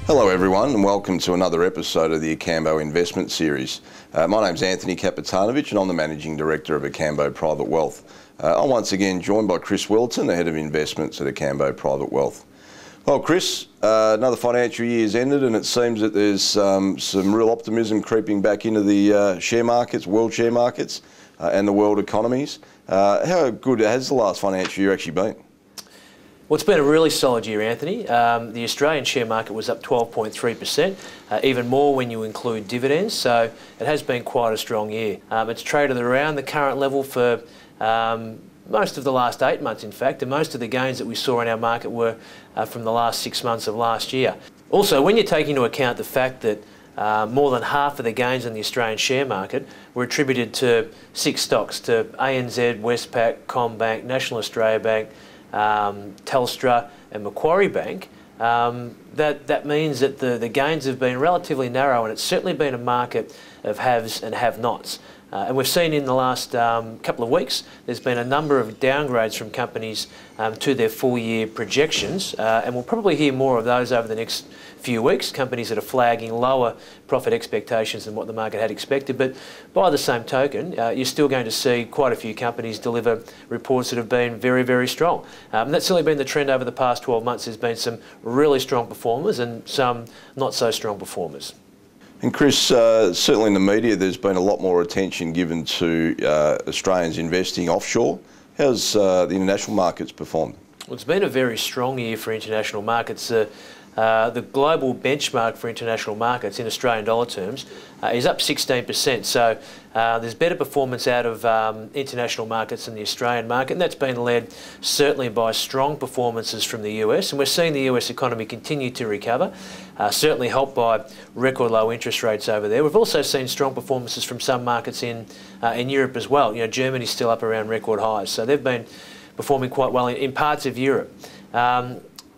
Hello everyone and welcome to another episode of the Akambo Investment Series. My name's Anthony Kapitanovich and I'm the Managing Director of Akambo Private Wealth. I'm once again joined by Chris Willaton, the Head of Investments at Akambo Private Wealth. Well Chris, another financial year's ended and it seems that there's some real optimism creeping back into the share markets, world share markets and the world economies. How good has the last financial year actually been? Well, it's been a really solid year, Anthony. The Australian share market was up 12.3%, even more when you include dividends, so it has been quite a strong year. It's traded around the current level for most of the last 8 months, in fact, and most of the gains that we saw in our market were from the last 6 months of last year. Also, when you take into account the fact that more than half of the gains in the Australian share market were attributed to 6 stocks, to ANZ, Westpac, CommBank, National Australia Bank, Telstra and Macquarie Bank, that means that the gains have been relatively narrow, and it's certainly been a market of haves and have-nots. And we've seen in the last couple of weeks there's been a number of downgrades from companies to their full-year projections, and we'll probably hear more of those over the next few weeks, companies that are flagging lower profit expectations than what the market had expected. But by the same token, you're still going to see quite a few companies deliver reports that have been very, very strong. And that's certainly been the trend over the past 12 months. There's been some really strong performers and some not so strong performers. And Chris, certainly in the media there's been a lot more attention given to Australians investing offshore. How's the international markets performed? Well, it's been a very strong year for international markets. The global benchmark for international markets in Australian dollar terms is up 16%. So there's better performance out of international markets than the Australian market, and that's been led certainly by strong performances from the US. And we're seeing the US economy continue to recover, certainly helped by record low interest rates over there. We've also seen strong performances from some markets in Europe as well. You know, Germany's still up around record highs, so they've been performing quite well in parts of Europe.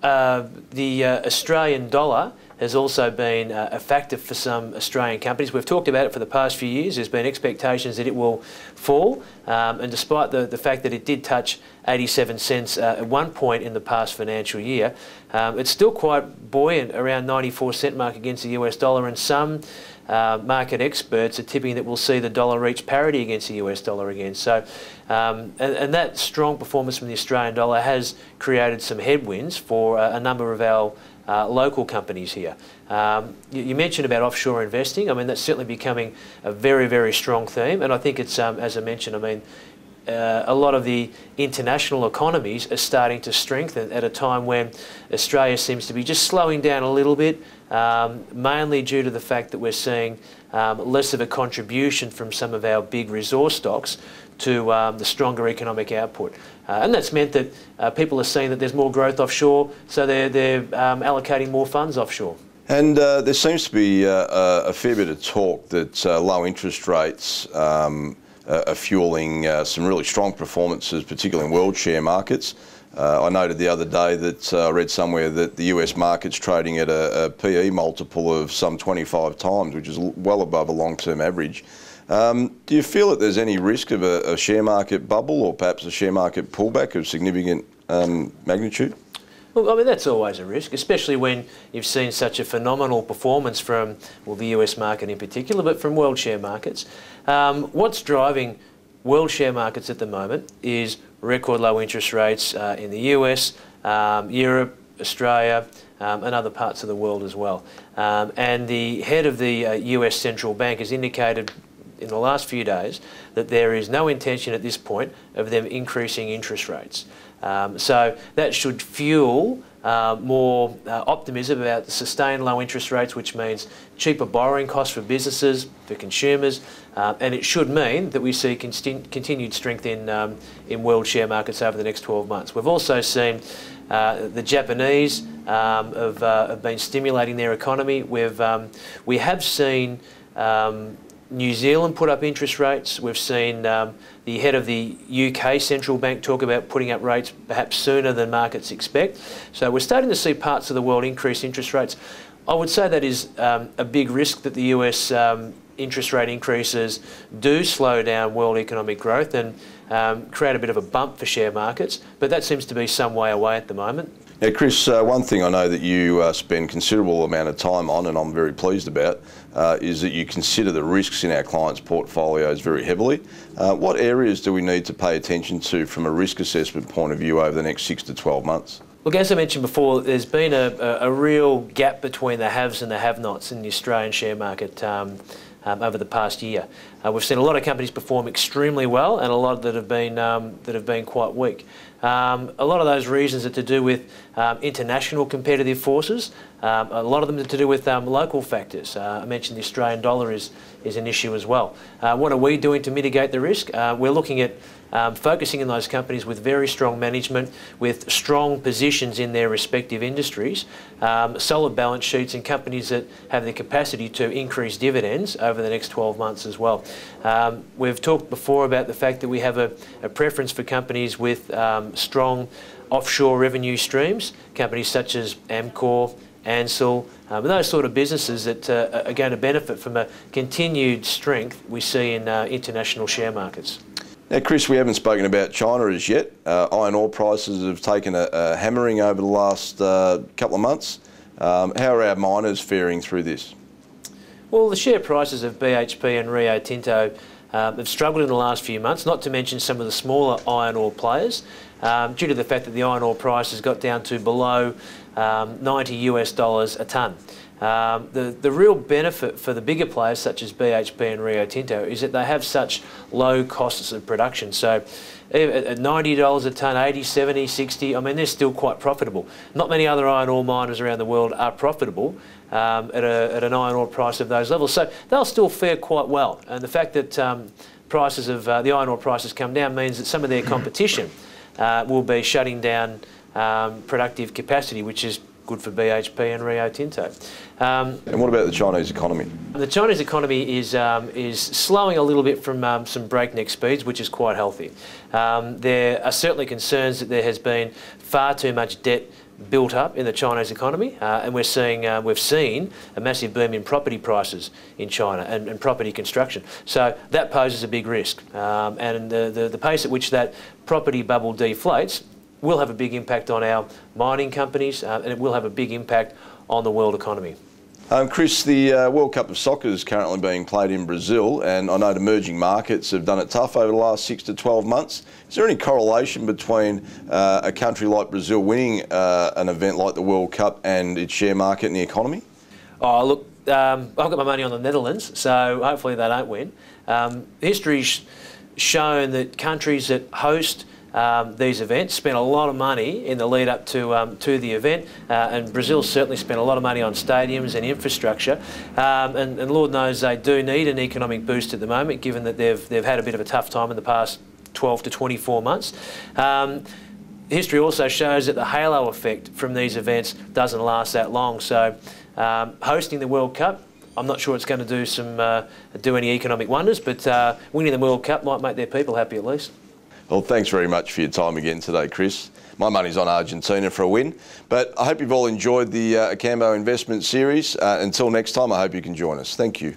The Australian dollar has also been a factor for some Australian companies. We've talked about it for the past few years. There's been expectations that it will fall, and despite the fact that it did touch 87 cents at one point in the past financial year, it's still quite buoyant around 94-cent mark against the US dollar, and some market experts are tipping that we'll see the dollar reach parity against the US dollar again. So, and that strong performance from the Australian dollar has created some headwinds for a number of our local companies here. You mentioned about offshore investing. I mean, that's certainly becoming a very, very strong theme, and I think it's, as I mentioned, I mean, a lot of the international economies are starting to strengthen at a time when Australia seems to be just slowing down a little bit, mainly due to the fact that we're seeing less of a contribution from some of our big resource stocks to the stronger economic output. And that's meant that people are seeing that there's more growth offshore, so they're allocating more funds offshore. And there seems to be a fair bit of talk that low interest rates are fueling some really strong performances, particularly in world share markets. I noted the other day that I read somewhere that the US market's trading at a PE multiple of some 25 times, which is well above a long-term average. Do you feel that there's any risk of a share market bubble or perhaps a share market pullback of significant magnitude? Look, I mean, that's always a risk, especially when you've seen such a phenomenal performance from, well, the US market in particular, but from world share markets. What's driving world share markets at the moment is record low interest rates in the US, Europe, Australia, and other parts of the world as well. And the head of the US Central Bank has indicated in the last few days that there is no intention at this point of them increasing interest rates. So that should fuel more optimism about the sustained low interest rates, which means cheaper borrowing costs for businesses, for consumers, and it should mean that we see continued strength in world share markets over the next 12 months. We've also seen the Japanese have been stimulating their economy. We have seen New Zealand put up interest rates. We've seen the head of the UK Central Bank talk about putting up rates perhaps sooner than markets expect. So we're starting to see parts of the world increase interest rates. I would say that is a big risk that the US interest rate increases do slow down world economic growth and create a bit of a bump for share markets, but that seems to be some way away at the moment. Now, Chris, one thing I know that you spend considerable amount of time on, and I'm very pleased about, is that you consider the risks in our clients' portfolios very heavily. What areas do we need to pay attention to from a risk assessment point of view over the next 6 to 12 months? Look, as I mentioned before, there's been a real gap between the haves and the have-nots in the Australian share market over the past year. We've seen a lot of companies perform extremely well, and a lot that have been quite weak. A lot of those reasons are to do with international competitive forces. A lot of them are to do with local factors. I mentioned the Australian dollar is an issue as well. What are we doing to mitigate the risk? We're looking at focusing in those companies with very strong management, with strong positions in their respective industries, solid balance sheets, and companies that have the capacity to increase dividends over the next 12 months as well. We've talked before about the fact that we have a preference for companies with strong offshore revenue streams, companies such as Amcor, Ansell, those sort of businesses that are going to benefit from a continued strength we see in international share markets. Now, Chris, we haven't spoken about China as yet. Iron ore prices have taken a hammering over the last couple of months. How are our miners faring through this? Well, the share prices of BHP and Rio Tinto have struggled in the last few months, not to mention some of the smaller iron ore players, due to the fact that the iron ore prices got down to below $90 a tonne. The real benefit for the bigger players such as BHP and Rio Tinto is that they have such low costs of production. So at $90 a tonne, 80, 70, 60, I mean, they're still quite profitable. Not many other iron ore miners around the world are profitable at an iron ore price of those levels. So they'll still fare quite well. And the fact that prices of the iron ore prices come down means that some of their competition will be shutting down productive capacity, which is good for BHP and Rio Tinto. And what about the Chinese economy? The Chinese economy is slowing a little bit from some breakneck speeds, which is quite healthy. There are certainly concerns that there has been far too much debt built up in the Chinese economy, and we've seen a massive boom in property prices in China and property construction. So that poses a big risk, and the pace at which that property bubble deflates will have a big impact on our mining companies, and it will have a big impact on the world economy. Chris, the World Cup of Soccer is currently being played in Brazil, and I know the emerging markets have done it tough over the last 6 to 12 months. Is there any correlation between a country like Brazil winning an event like the World Cup and its share market and the economy? Oh, look, I've got my money on the Netherlands, so hopefully they don't win. History's shown that countries that host these events spent a lot of money in the lead up to the event, and Brazil certainly spent a lot of money on stadiums and infrastructure, and Lord knows they do need an economic boost at the moment, given that they've had a bit of a tough time in the past 12 to 24 months. History also shows that the halo effect from these events doesn't last that long, so hosting the World Cup, I'm not sure it's going to do any economic wonders, but winning the World Cup might make their people happy at least. Well, thanks very much for your time again today, Chris. My money's on Argentina for a win, but I hope you've all enjoyed the Akambo Investment series. Until next time, I hope you can join us. Thank you.